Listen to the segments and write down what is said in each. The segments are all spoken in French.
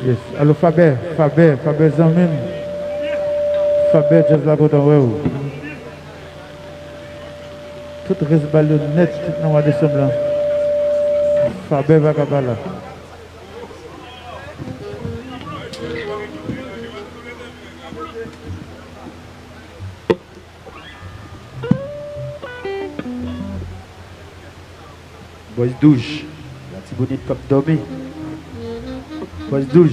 Yes. Alors Faber Zamin. Faber Jazz la côte en haut. Tout reste ballon net dans le décembre là. Faber va là. Boys douche. La petite bonite comme dormi. Boys douche.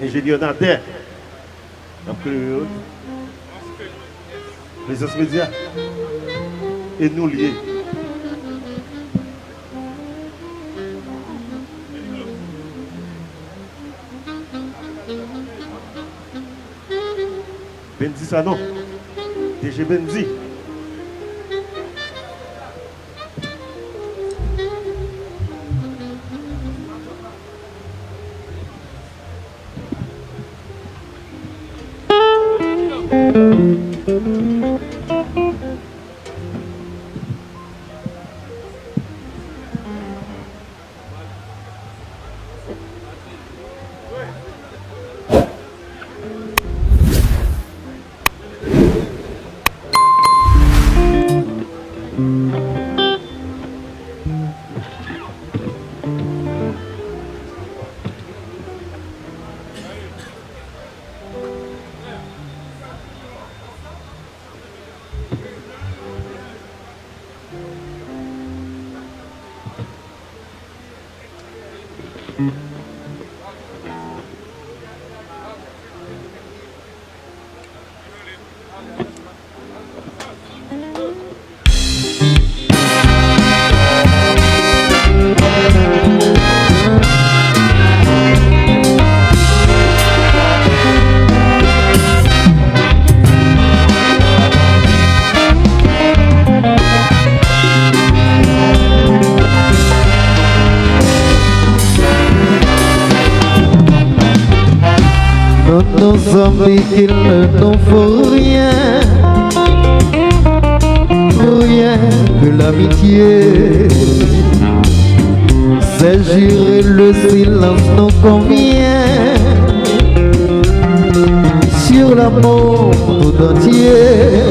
Ingénieur Nader, présence média, et nous liés. Benzi ça non, DG Benzi. Nos amis qu'ils ne nous font rien, rien que l'amitié. C'est jurer le silence nous convient. Sur l'amour tout entier.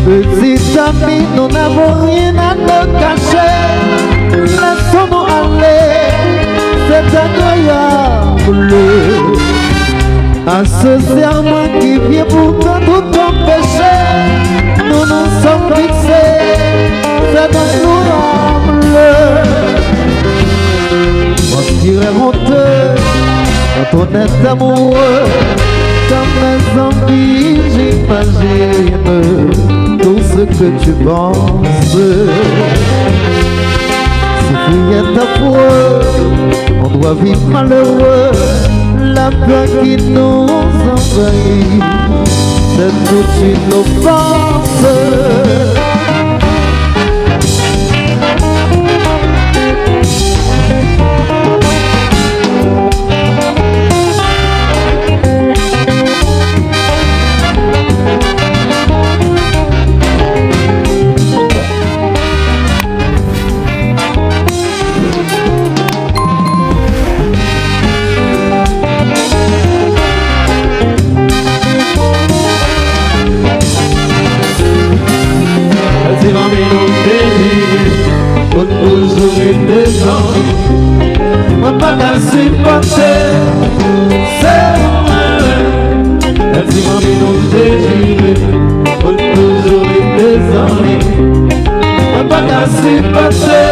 Petits amis, nous n'avons rien à nous cacher. Laissons-nous aller, c'est agréable. À ce serment qui vient pourtant tout empêcher, nous nous sommes fixés, c'est admirable. Moi je dirais honteux, quand on est amoureux, dans mes envies j'imagine tout ce que tu penses. Si tu es affreux, on doit vivre malheureux. La peur qui nous envahit, c'est toute une offense. On va pas supporter, c'est vrai. Elle dit mon nous désiré, pour toujours des amis. On va pas supporter,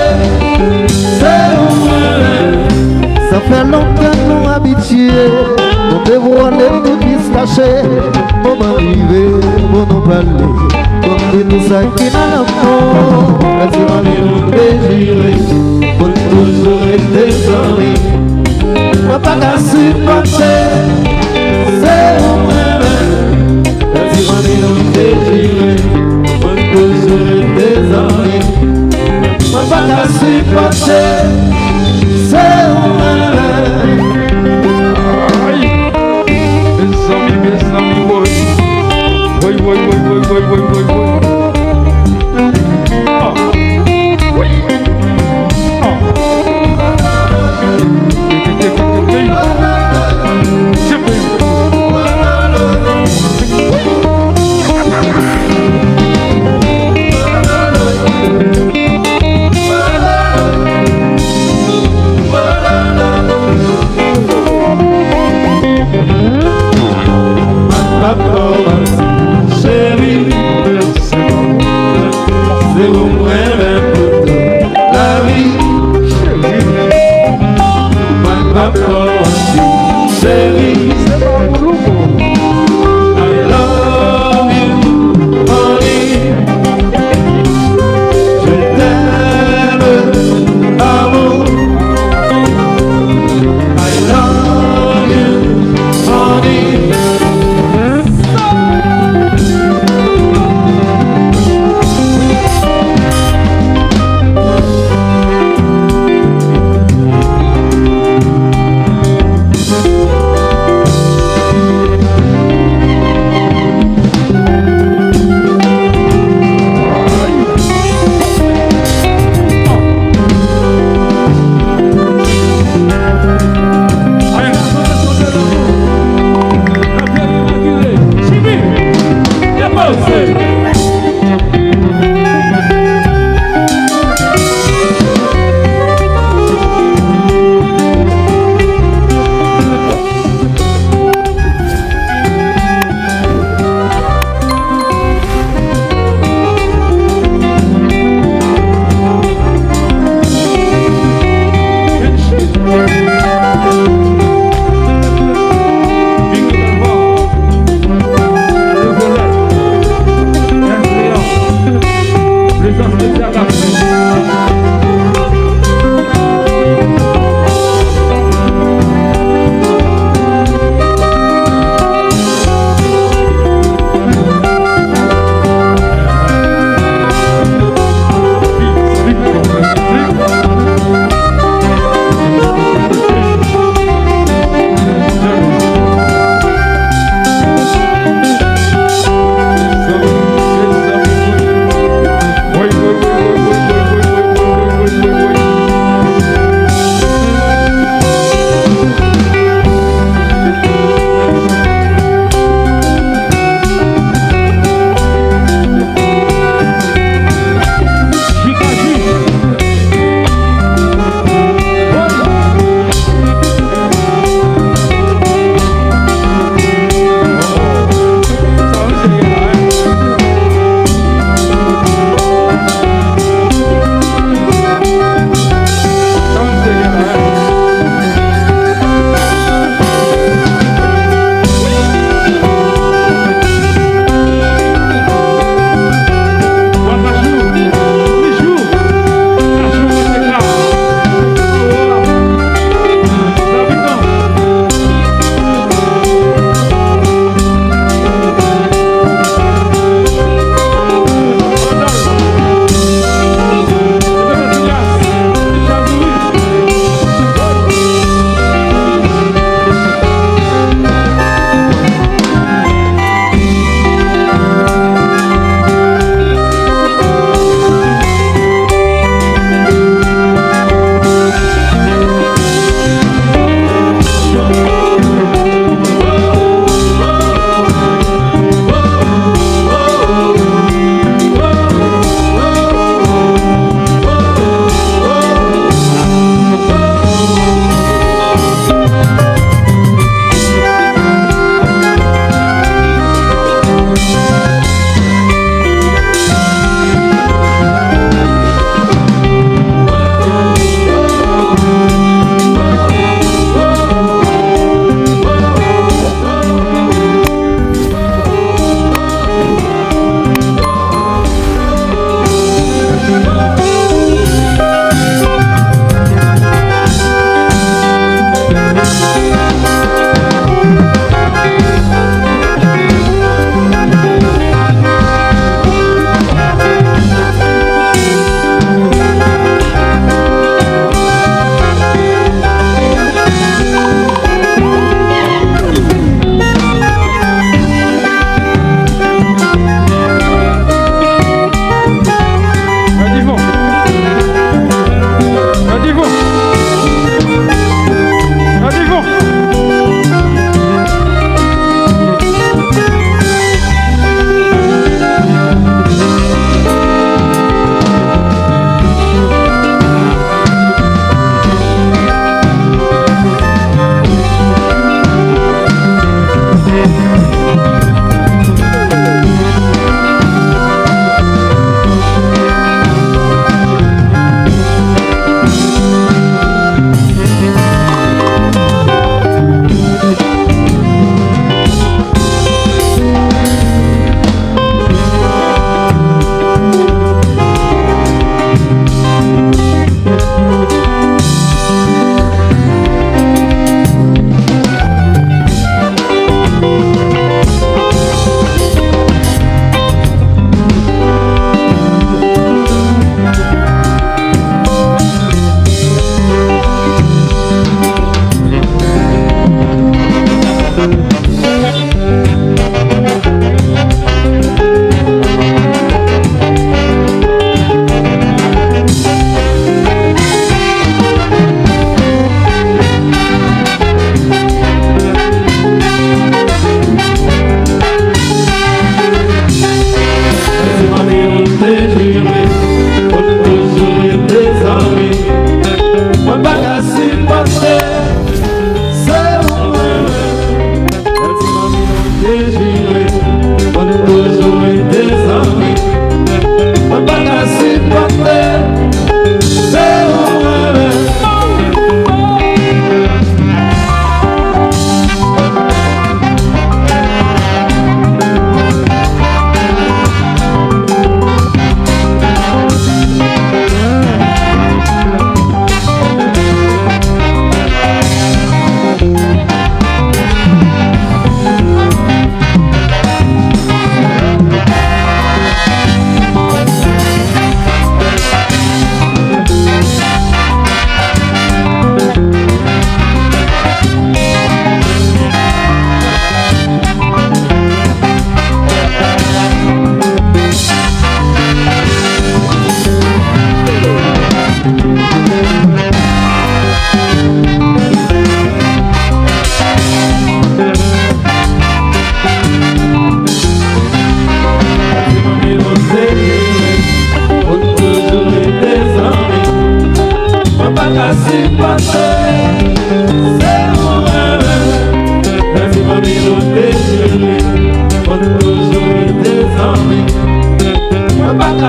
c'est vrai. Ça fait longtemps que nous habitués, nous dévoiler tout qui se cachait. Pour m'arriver, pour nous parler, pour dire tout ça qui n'a l'amour. Elle dit mon nous désiré, pour toujours des amis. On va pas supporter, c'est vrai. Elle dit mon désiré, pour toujours des amis. On va pas supporter, c'est vrai. Mes amis, oui, oui.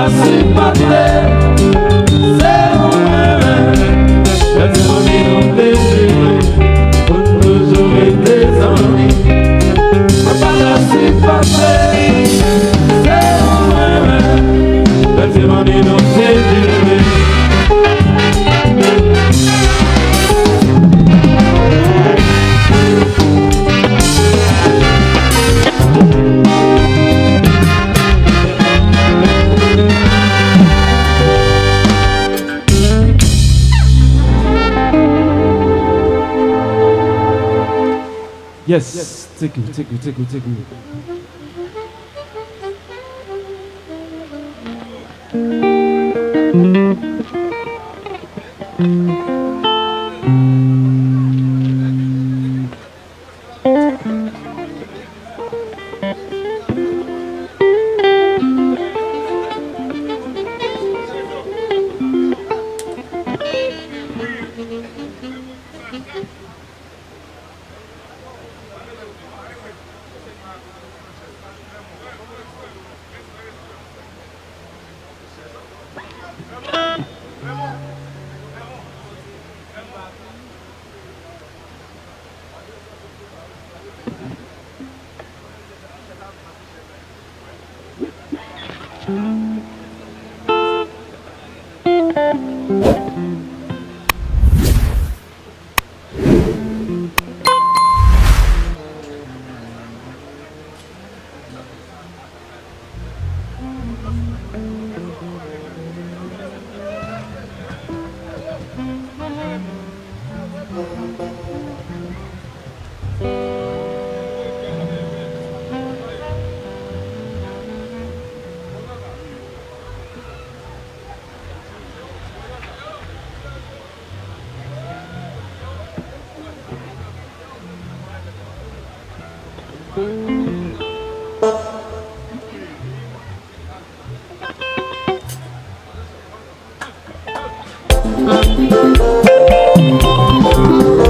supporter. C'est moi-même. Laisse mon ami nous désirer. Pour toujours être des amis. Pas la supporter. C'est moi-même. Laisse mon ami nous désirer. Yes, take you.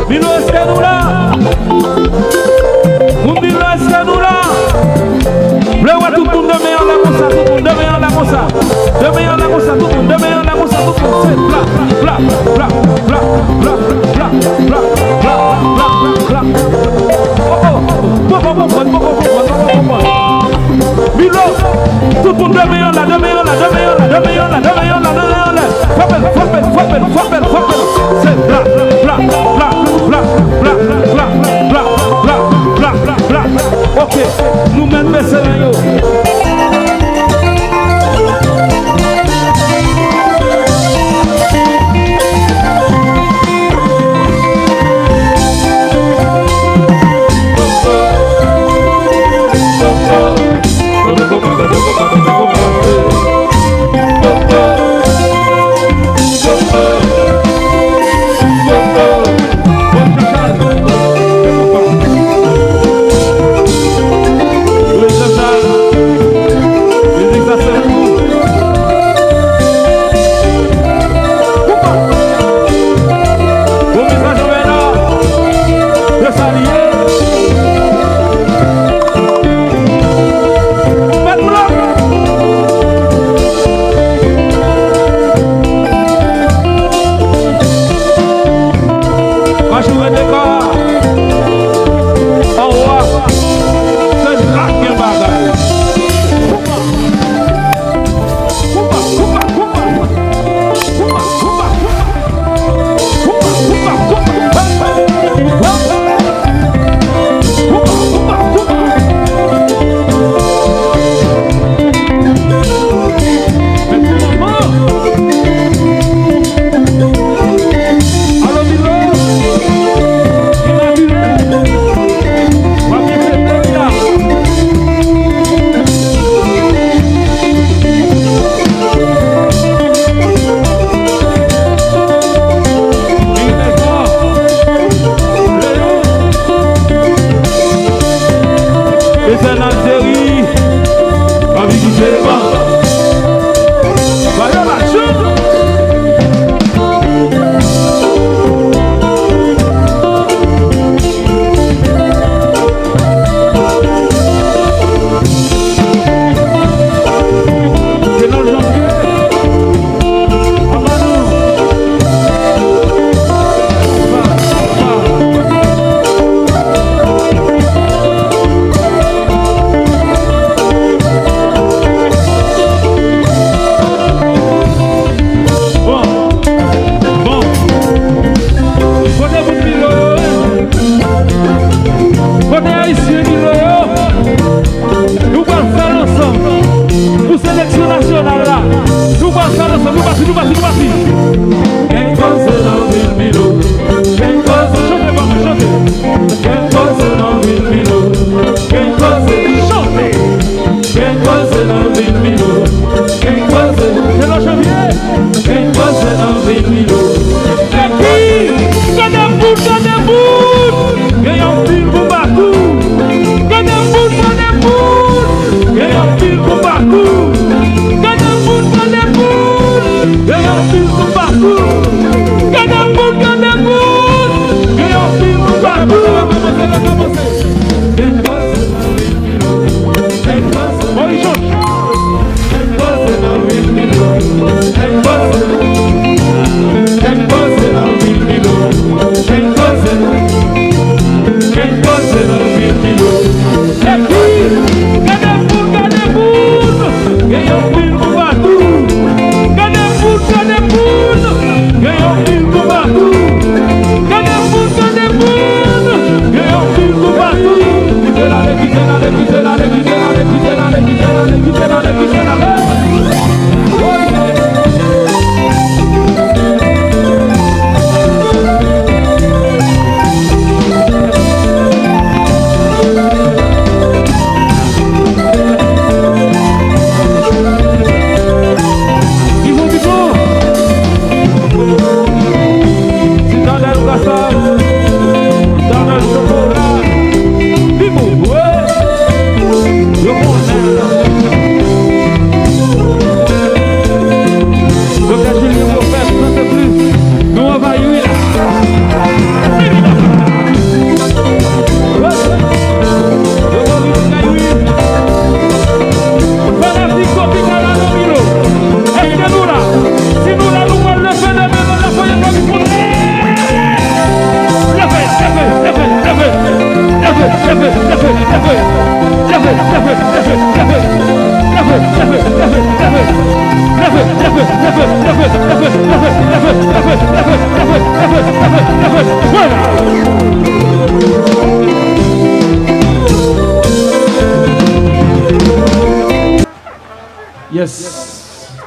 Vino Escadura, un vino Escadura. Luego tout le monde demain en la mossa, tout le monde demain en la mossa, demain en la mossa, tout le monde demain en la mossa, tout le monde c'est bla bla bla bla bla bla bla bla bla bla. Vino, tout le monde demain en la, demain en la, demain en la, demain en la, demain en la, demain en la. Frappel, c'est bla bla bla bla bla bla bla bla bla bla bla. Ok, nous mêmes mercenaires.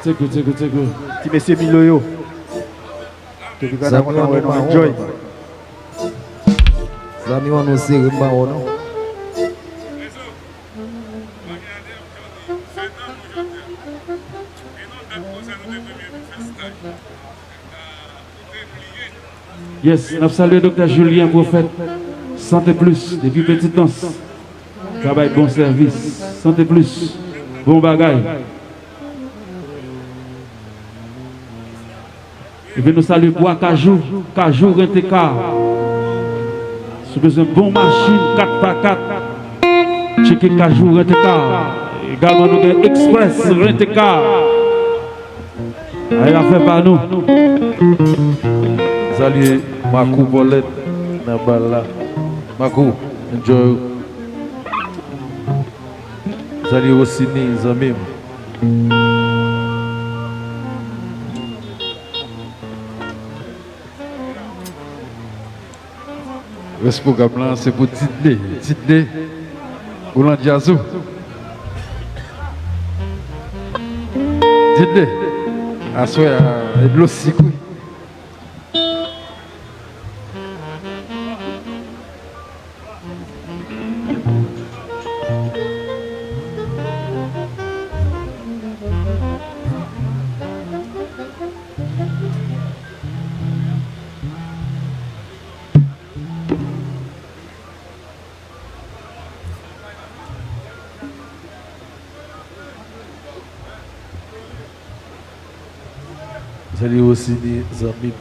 C'est good, c'est good, c'est good. Petit monsieur Miloyo. Depuis qu'on a enjoy. Zami wan nou seri mba ou non? Yes, nous saluons le Dr Julien Prophète. Santé plus, depuis petite danse. Travail bon service. Santé plus, bon bagaille. Et puis nous saluons Bois Cajou, Cajou Rentecar. Si vous avez une bonne machine 4x4, checker Cajou Rentecar. Également nous avons Express Rentecar. Elle a fait par nous. Salut Makou Bolette Nabala. Makou, enjoy. Salut Rossini Zamim. Ce programme là, c'est pour Tidley. Tidley, Oulan Diazou. Tidley, à soi, de l'eau si couille. Salut aussi des amis.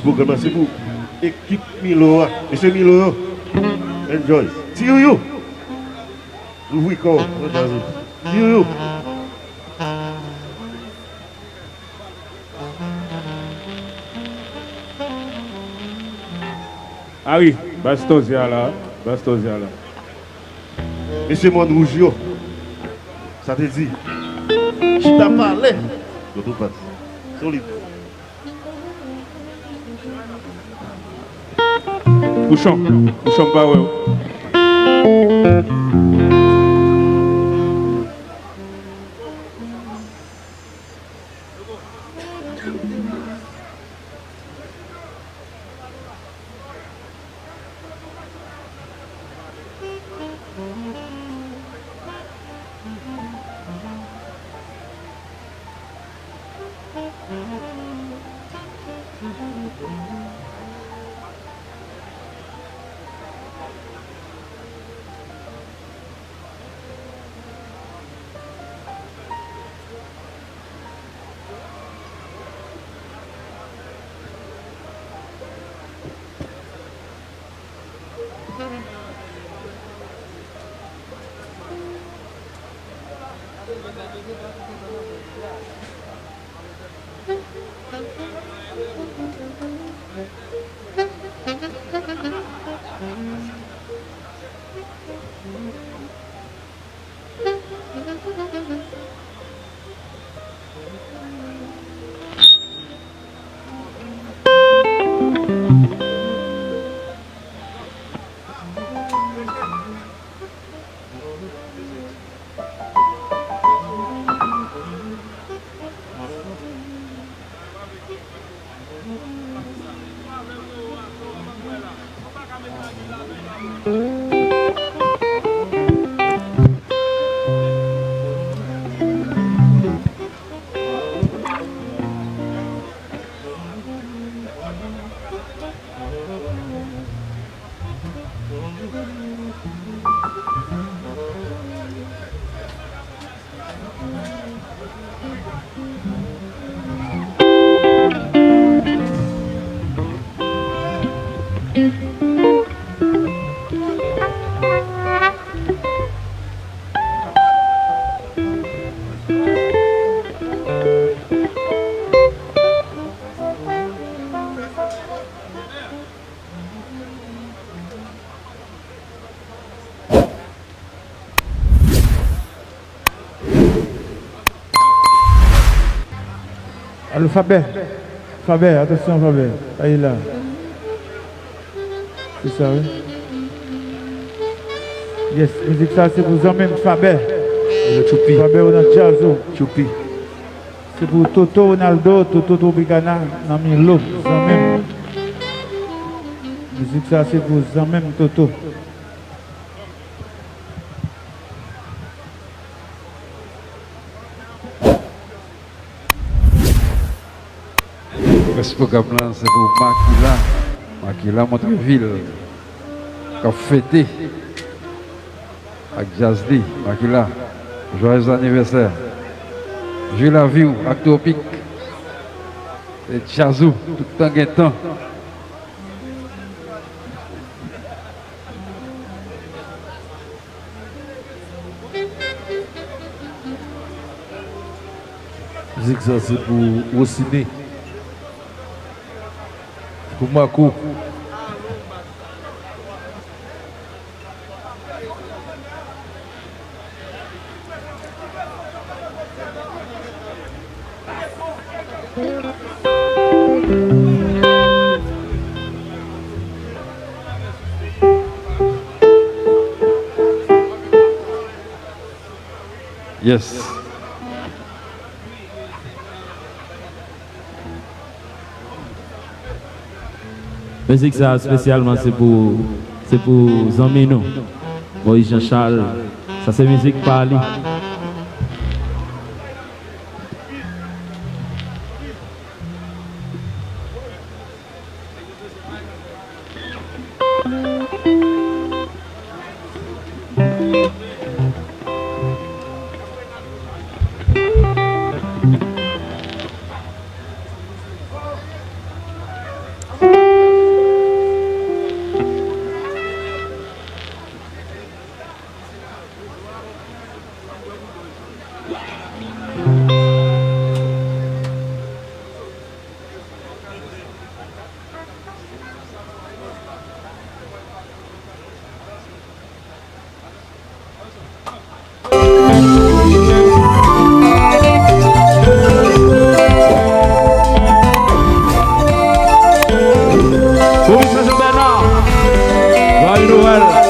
Ce programme c'est pour équipe Milo. Monsieur Milo. Enjoy. Tiou. Ouvrez corps. Tiou. Ah oui, Bastozia là. Monsieur Monde Rouge, ça te dit. Qui t'a parlé? Je te passe. Solide. Bouchon pas ouais. Alphabet. Fabet, attention Fabet. Aïe là. C'est ça, oui. Yes, musique ça c'est pour vous même Fabet. Le Choupi. Fabet ou dans Jazzo. Choupi. C'est pour Toto Ronaldo, Toto Tropicana, dans Milo, ça même. Musique ça c'est pour vous même Toto. Ce programme-là, c'est pour Makila Montreville, qui a fêté avec Jazzy, Makila. Joyeux anniversaire. Je la vie avec Topic. Et Chazou, tout le temps et temps. Musique ça c'est pour Ossiné. Pour Marco. Yes. Musique ça spécialement c'est pour Zamino. Moïse Jean-Charles. Ça c'est musique parlée. Joyeux Noël.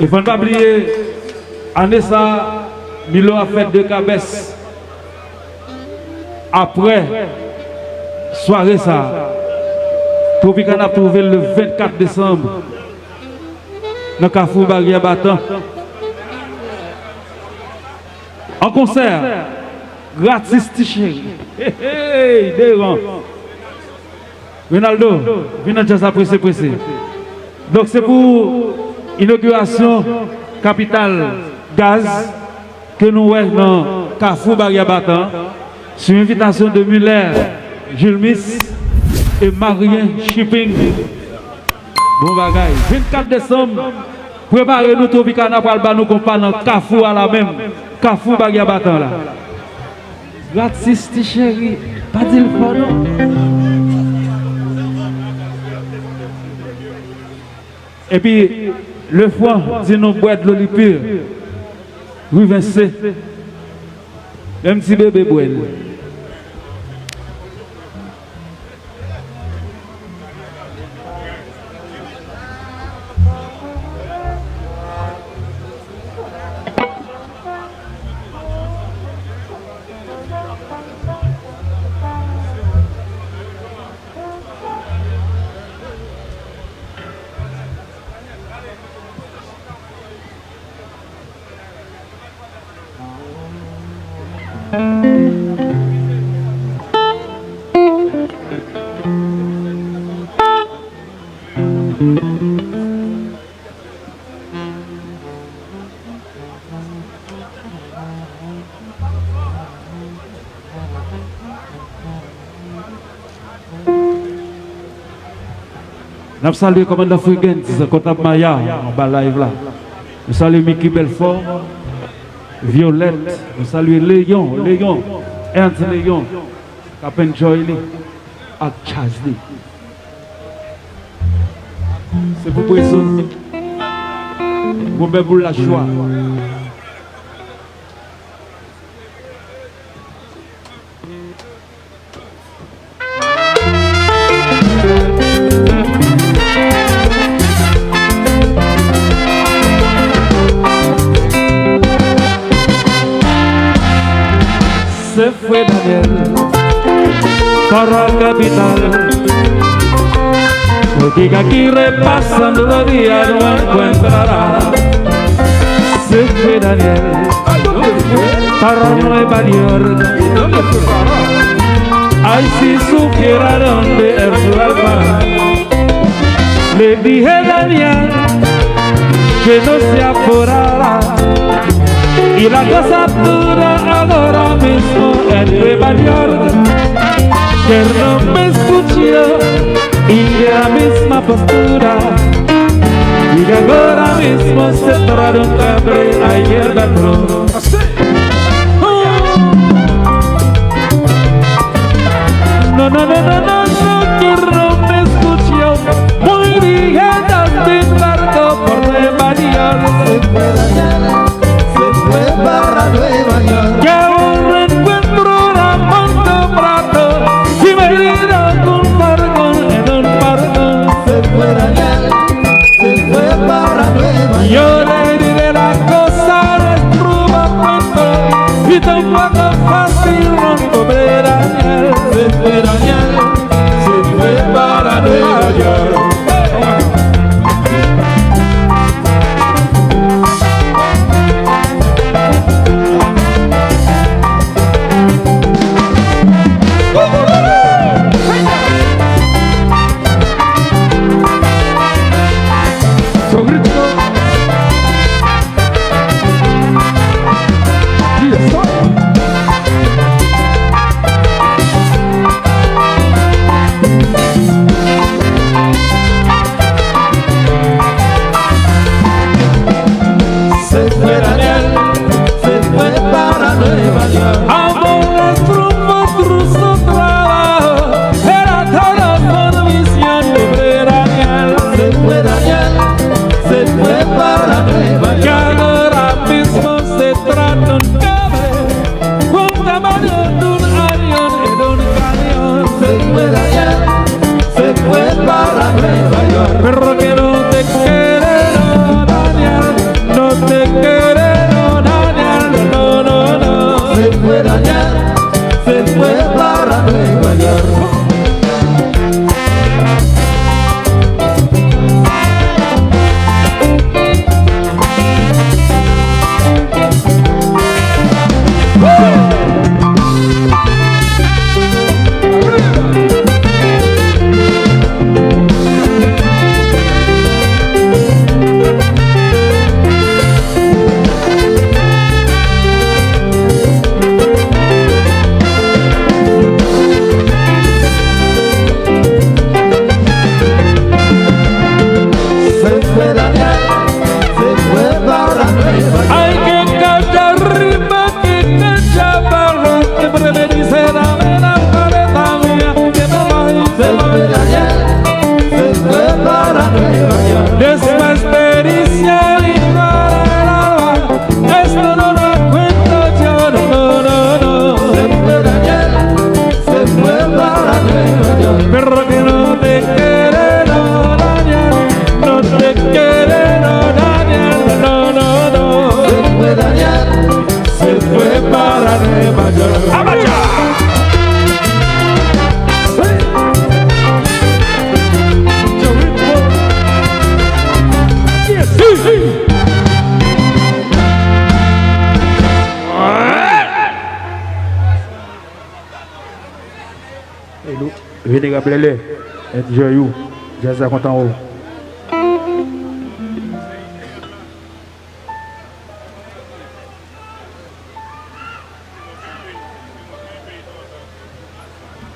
Il ne faut pas oublier, année ça, Milo a fait 2 cabesses. Après, soirée ça, Tropicana a trouvé le 24 décembre dans Carrefour Barrière Battant. En concert, gratis t-shirt. Hey, des rangs. Ronaldo, viens à Jazz pressé. Donc c'est pour inauguration capitale gaz que nous avons dans Carrefour Barrière Battant sur invitation de Muller, Jules Miss et Marien Shipping. Bon bagaille. 24 décembre, préparez-nous Tropicana pour le nous compas dans Carrefour à la même. Carrefour Barrière Battant là. Gratis chéri, pas dire le fort non. Et puis, le foie, dit nous boire de l'eau pure. Oui, Vincent. Un petit bébé boire. Nous saluons le commandant Frigent, comptable Maya, en bas live là. Nous saluons Mickey Belfort, Violette, nous saluons Léon, Ernst Léon, Captain Joyly, et Chazli. C'est pour présenter. Vous avez la joie. Se fue Daniel para capital. No diga aquí repasando los días no encontrará. Se fue Daniel para Nueva York. Ay, si supiera dónde es su alma. Le dije Daniel que no se apurara. Y la cosa dura ahora mismo en Nueva York. Que no me escuchó y la misma postura. Y que ahora mismo se trae un cable ayer dentro. No, que no me escuchó. Muy bien, sin barco por Nueva York. Para Nueva York. Que un encuentro la monto prato. Si me dieron un barco en un barco. Se fue Daniel, se fue para Nueva York. Yo le diré la cosa del rumbo pronto. Y tampoco fácil no cobré Daniel. Se fue Daniel, se fue para Nueva York. Vénérable les, enjoy you. Jazz à content haut.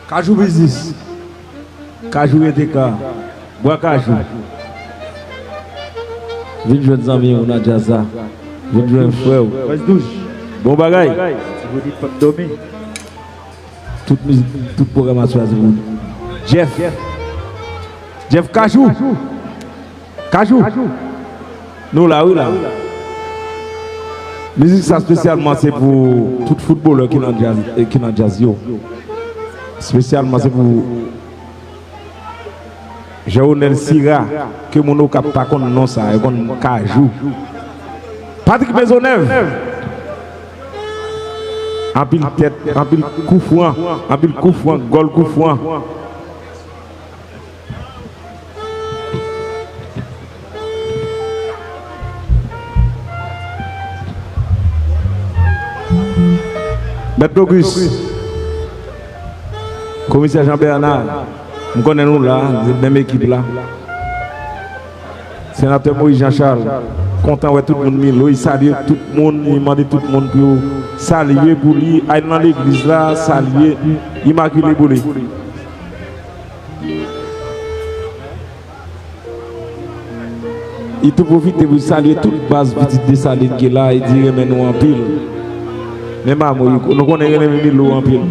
Cajou business. Cajou ETK. Bois cajou. Viens jouer des amis, on a Jazza. Viens jouer un frère. Vas-y, douche. Bon bagaille. Si vous dites pas de dormir. Toute musique, toute programmation à vous. Jeff. Jeff Cajou. Cajou. Nous là, oui là. Musique ça spécialement c'est pour tout footballeur qui dans jazz yo. Spécialement c'est pour Jean-Onel Sira que mon nom pas connaît non ça et qu'on Cajou. Patrick Maisonneuve. En pile tête, en pile coup franc, gol coup franc. Maître Auguste, commissaire Jean-Bernard, nous connaissons là, la même équipe là. Sénateur Moïse Jean-Charles, content de tout le monde, il salue tout le monde, il demande tout le monde pour saluer pour lui, aller dans l'église là, saluer, immaculé pour lui. Il te profite pour saluer toute base petite de Saline qui est là et dire mais nous en pile. Même à moi, nous connaissons les l'eau en pile.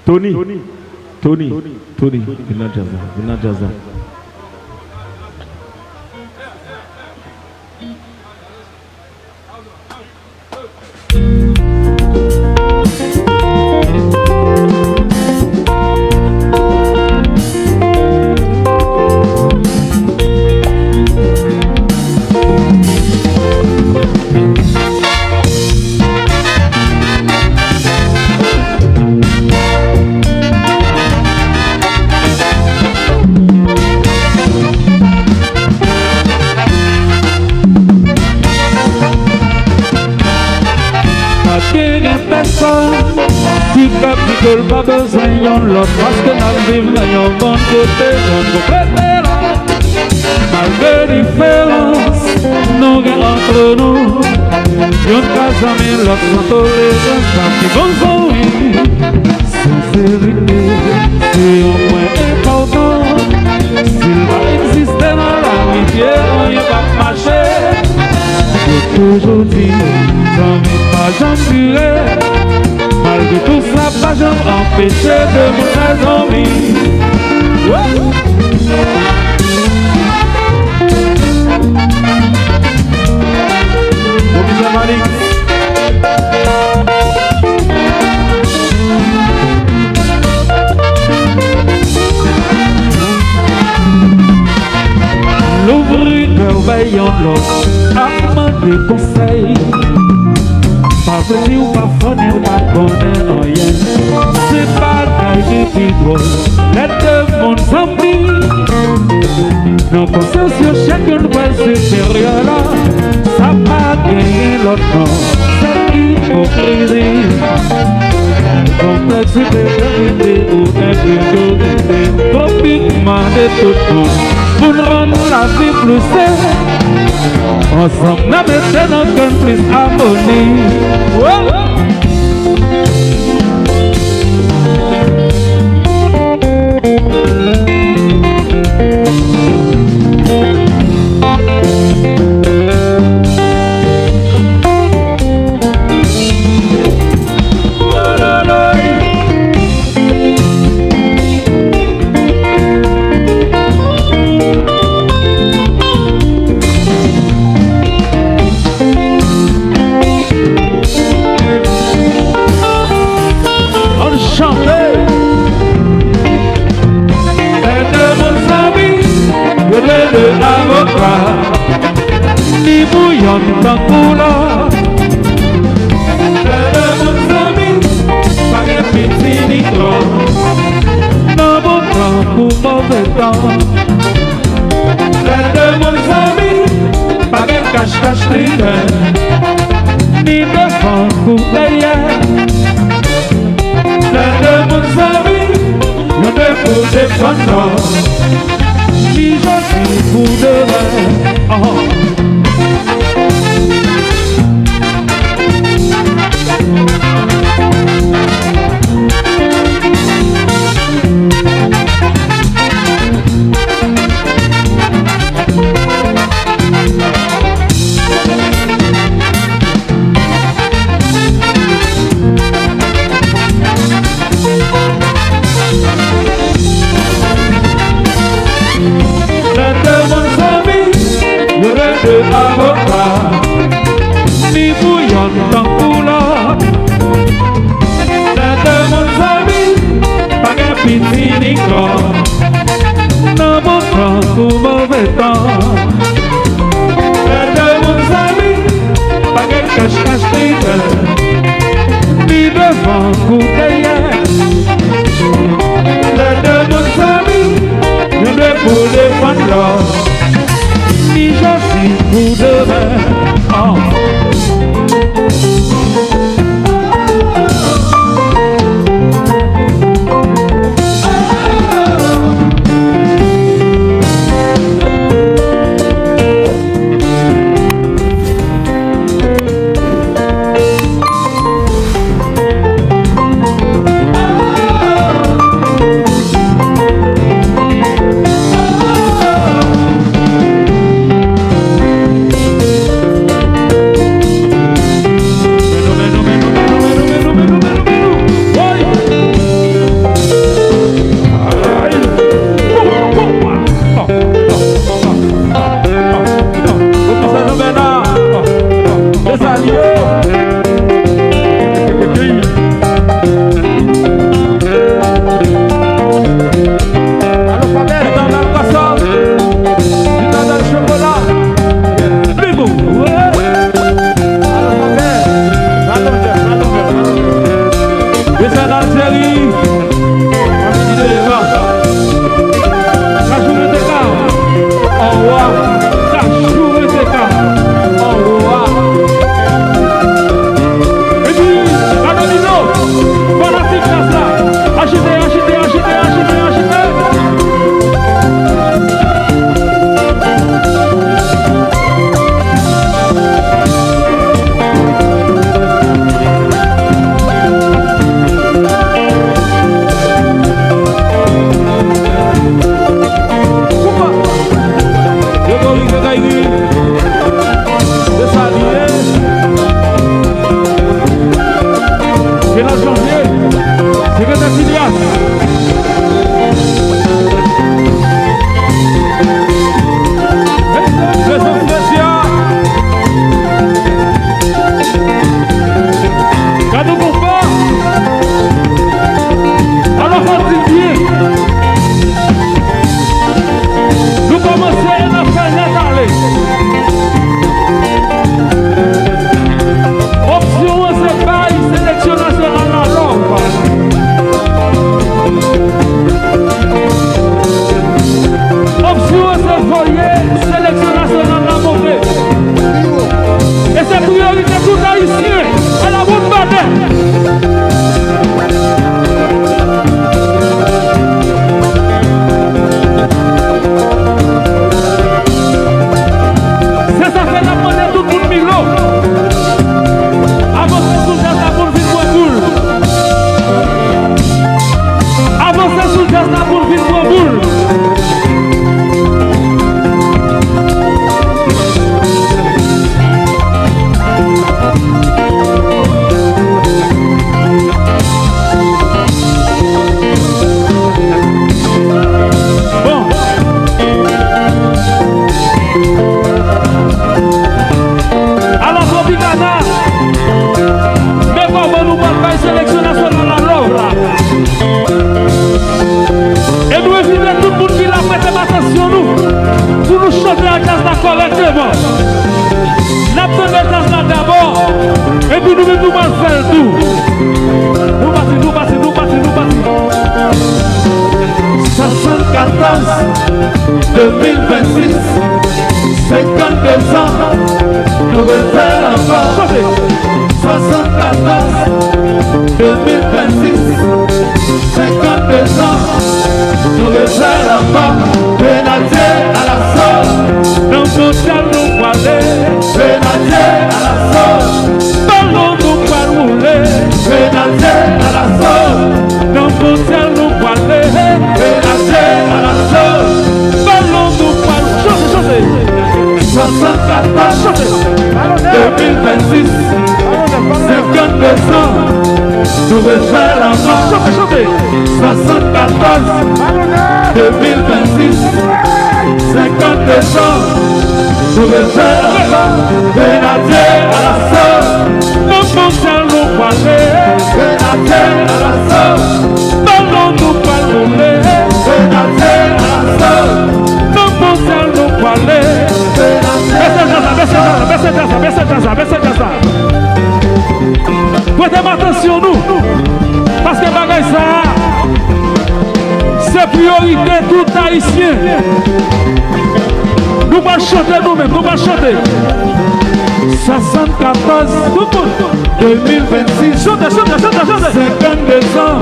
Tony, viens Jazza. Pas besoin de l'autre parce que nous vivons dans un bon côté, là. Malgré différence, nous entre nous. Yon casa mais l'autre sans tolérance, qui vont oui. Sincérité, c'est au moins important. S'il va exister dans l'amitié, on y va marcher. J'ai toujours dit, j'en ai pas j'en malgré tout ça, pas jamais empêché de mon ami. Commissaire Malik. L'ouvrir cœur veillant l'autre, à demander conseil. Pas petit ou pas fondé ou pas connaître rien. C'est pas taille depuis drôle. Les deux mondes s'enfuient. Nos consciences, chacun doit supérieur là. Ça va gagner l'autre nom. C'est l'hypocrisie. Complexité, vérité ou insécurité. Tropiquement de tout le monde. rend la vie plus saine. Ensemble, nous mettons notre plus harmonie. Ni bouillon dans couleur. Mon ami, pas de petit ni trop. Non, bon temps pour mauvais temps. Mon ami, pas de cache-cache ni devant pour derrière. Mon ami, nous devons défendre. Si je suis pour demain. Ni bouillon dans couleur. Mon ami, pas de petit ni gros. Non, bon temps pour mauvais temps. Mon ami, pas de cache-cache ni devant pour derrière. Mon ami, nous devons défendre. Si je suis pour demain. correctement. N'attendons les là d'abord. Et puis nous allons faire tout. Nous passons. 74, 2026, 52 ans, nouvelle faire encore. 74, 2026, 52 ans, nouvelle faire encore. Pénatier à la sauce, Dans mon ciel nous voiler. pénatier à la sauce, Ballon nous pas rouler. pénatier à la sauce, Dans mon ciel nous voiler. pénatier à la sauce. Ballon nous pas rouler. 74, 2026, 52 ans, nouvelle faire encore. 74, 2026, 52 ans, nouvelle faire encore. Pénatier à la sauce, Dans mon ciel nous voiler. pénatier à la sauce, Ballon nous pas rouler. pénatier à la sauce, Dans mon ciel nous voiler. Baissez ça. Prêtez attention nous. Parce que bagay ça, c'est priorité tout haïtien. Nous allons chanter nous-mêmes, nous allons chanter. 74, tout le monde. 2026, Chantez. 52 ans,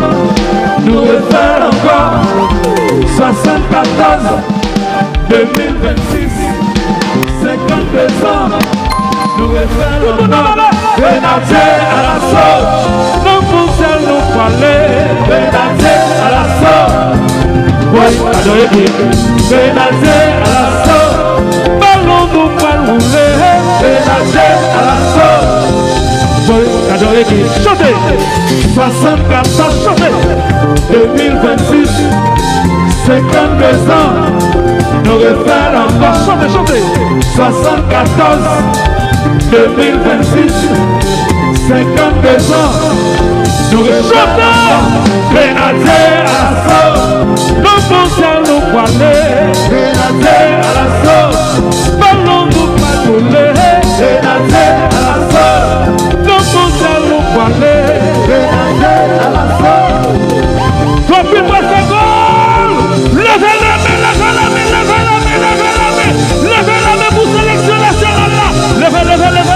nouvelle faire encore. 74, 2026, 52 ans, nouvelle faire encore. Pénatier à la sauce, Dans mon ciel nous voiler. pénatier à la sauce, oui, pénatier à la sauce, Ballon nous pas rouler. pénatier à la sauce, Chantez. 74, 2026, 52 ans, nouvelle faire encore. Chantez. 74, 2026, 52 ans, nous restons pénatier à la sauce, Dans mon ciel nous voiler. pénatier à la sauce, Ballon nous pas rouler. pénatier à la sauce, Dans mon ciel nous voiler. pénatier à la sauce. Toi plus près c'est goal. Levez la main pour sélectionner celle-là.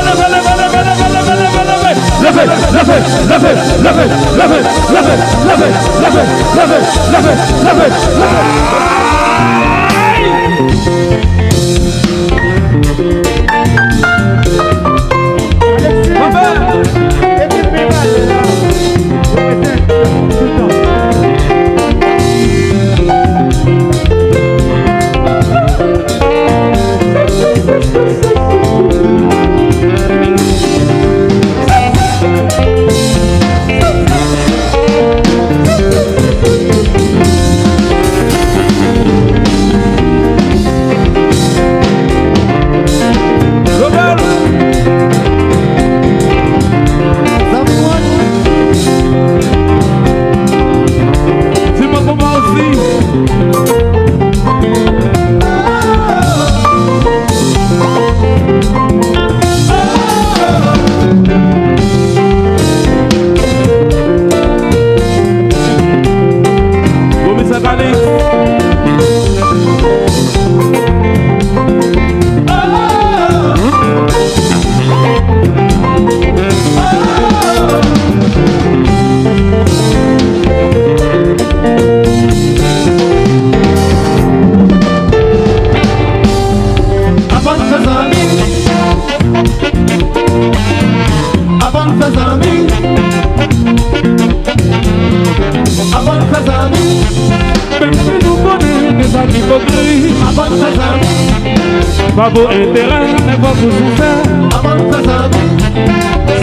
Pas beau intérêt, mais pas pour souffrir.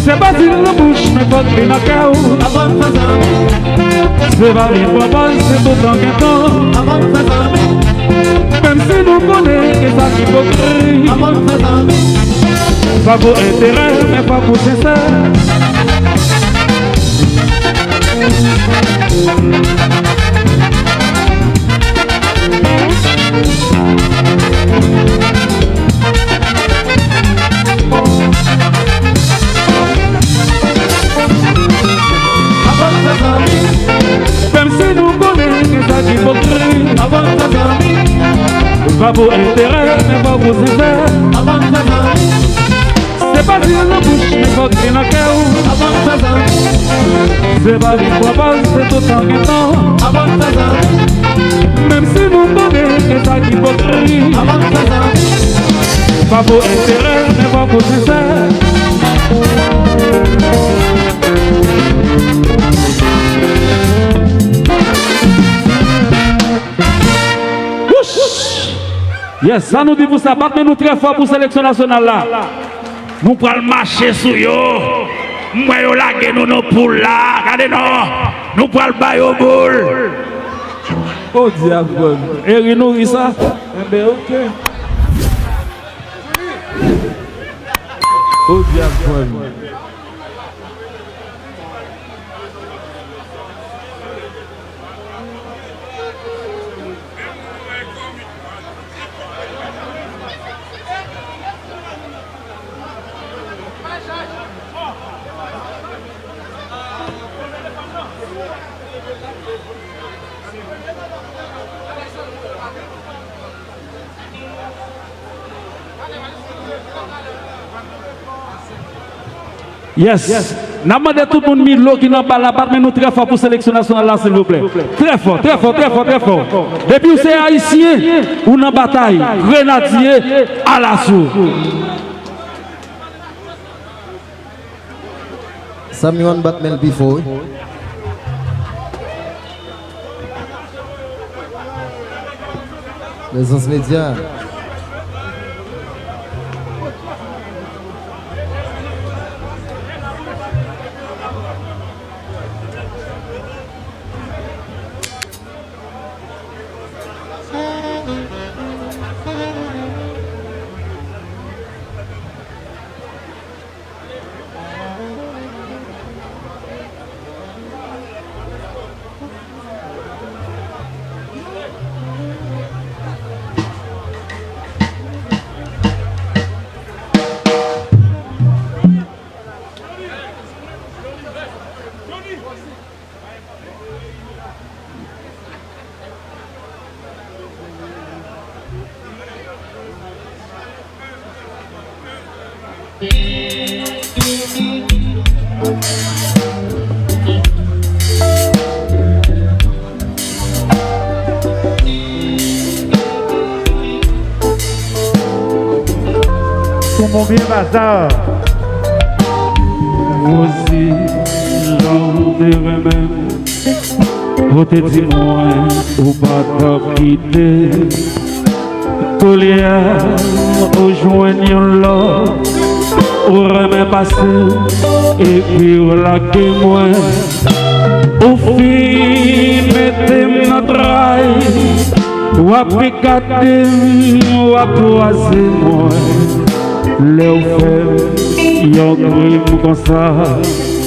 C'est pas une bouche, mais pas de la chaos. C'est pas une propose, c'est tout en qu'un temps. Même si nous connaissons que ça hypocrite. Pas beau intérêt, mais pas pour sincère. pour intérêt, mais pas pour sincère. C'est pas dire la bouche, mais pas qu'il n'a qu'à où. C'est pas dire quoi pas, c'est tout en temps. Même si nous connaissons que ça qui faut crier. Pas pour intérêt, mais pas pour sincère. Yes, ça nous dit pour ça, mais nous très fort pour la sélection nationale là. Nous prenons marcher sur eux. Nous allons laguer nos poules là. Regardez non. Nous prenons le bail au boule. Oh diable. Et Rino, ça? Eh bien, ok. Oh diable. Yes. N'a demandé tout le monde Milo qui n'a pas la part, mais nous très fort pour la sélection nationale là, s'il vous plaît. Très fort, très fort, très fort, très fort. Depuis où c'est haïtien, ou dans bataille, grenadier à l'assaut. Someone but Mel before. Les uns médias. Pour mon bien bazar. Voici, j'en dirais même. Vous te dites moi, ou pas t'as quitté. Collière, au joignant là, au remet passé, et puis au laqué moi. Au fin, mettez notre rail, ou à picater, ou à croiser moi. Les femmes, y'en crime comme ça,